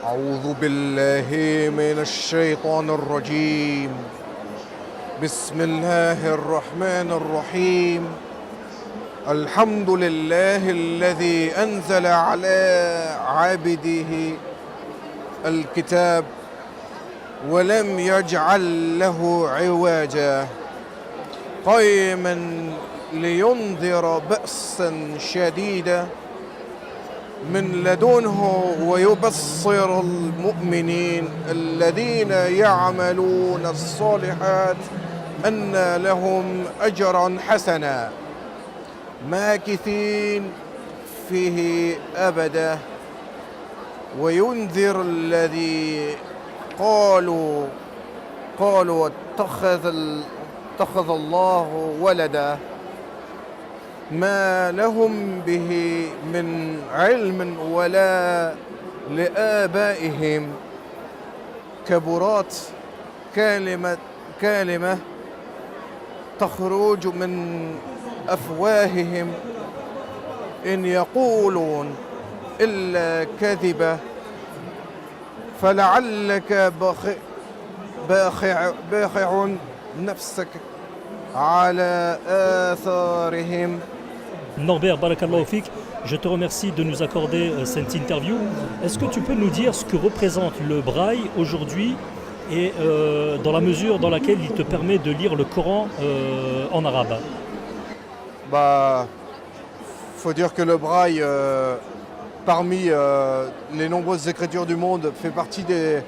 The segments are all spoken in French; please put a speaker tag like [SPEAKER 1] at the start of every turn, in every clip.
[SPEAKER 1] أعوذ بالله من الشيطان الرجيم. بسم الله الرحمن الرحيم. الحمد لله الذي أنزل على عبده الكتاب ولم يجعل له عوجا قيما لينذر بأسا شديدا من لدنه ويبصر المؤمنين الذين يعملون الصالحات أن لهم أجرا حسنا ماكثين فيه أبدا وينذر الذي قالوا اتخذ الله ولدا ما لهم به من علم ولا لآبائهم كبرات كلمة تخرج من أفواههم إن يقولون إلا كذبا فلعلك باخع نفسك على آثارهم.
[SPEAKER 2] Norbert, Barakallahu Fik, je te remercie de nous accorder cette interview. Est-ce que tu peux nous dire ce que représente le braille aujourd'hui et dans la mesure dans laquelle il te permet de lire le Coran en arabe?
[SPEAKER 1] Faut dire que le braille, parmi les nombreuses écritures du monde, fait partie de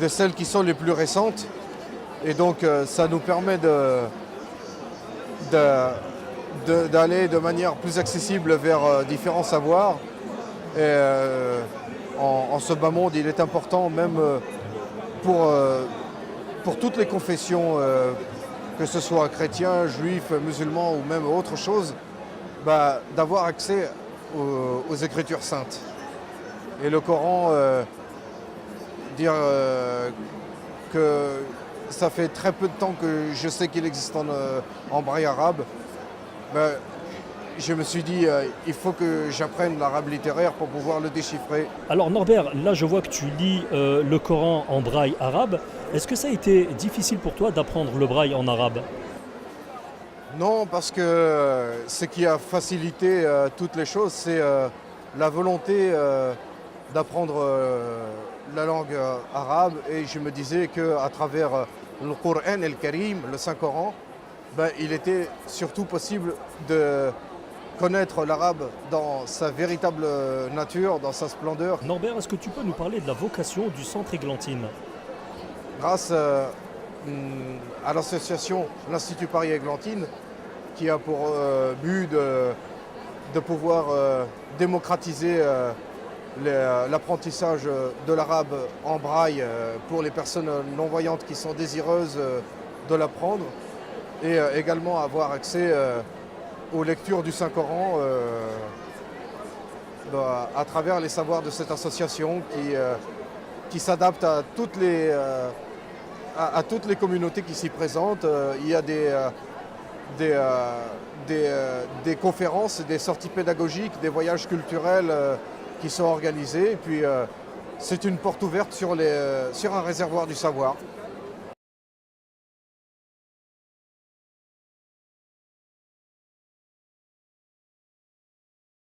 [SPEAKER 1] celles qui sont les plus récentes. Et donc ça nous permet d'aller de manière plus accessible vers différents savoirs. Et en ce bas monde, il est important, même pour toutes les confessions, que ce soit chrétiens, juifs, musulmans ou même autre chose, d'avoir accès aux Écritures saintes. Et le Coran, dire que ça fait très peu de temps que je sais qu'il existe en braille arabe. Je me suis dit, il faut que j'apprenne l'arabe littéraire pour pouvoir le déchiffrer.
[SPEAKER 2] Alors Norbert, là je vois que tu lis le Coran en braille arabe. Est-ce que ça a été difficile pour toi d'apprendre le braille en arabe?
[SPEAKER 1] Non, parce que ce qui a facilité toutes les choses, c'est la volonté d'apprendre la langue arabe. Et je me disais qu'à travers le Coran et le Karim, le Saint-Coran, il était surtout possible de connaître l'arabe dans sa véritable nature, dans sa splendeur.
[SPEAKER 2] Norbert, est-ce que tu peux nous parler de la vocation du Centre Églantine?
[SPEAKER 1] Grâce à l'association l'Institut Paris-Églantine, qui a pour but de pouvoir démocratiser l'apprentissage de l'arabe en braille pour les personnes non-voyantes qui sont désireuses de l'apprendre, et également avoir accès aux lectures du Saint-Coran à travers les savoirs de cette association qui s'adapte à toutes les communautés qui s'y présentent. Il y a des conférences, des sorties pédagogiques, des voyages culturels qui sont organisés. Et puis c'est une porte ouverte sur un réservoir du savoir.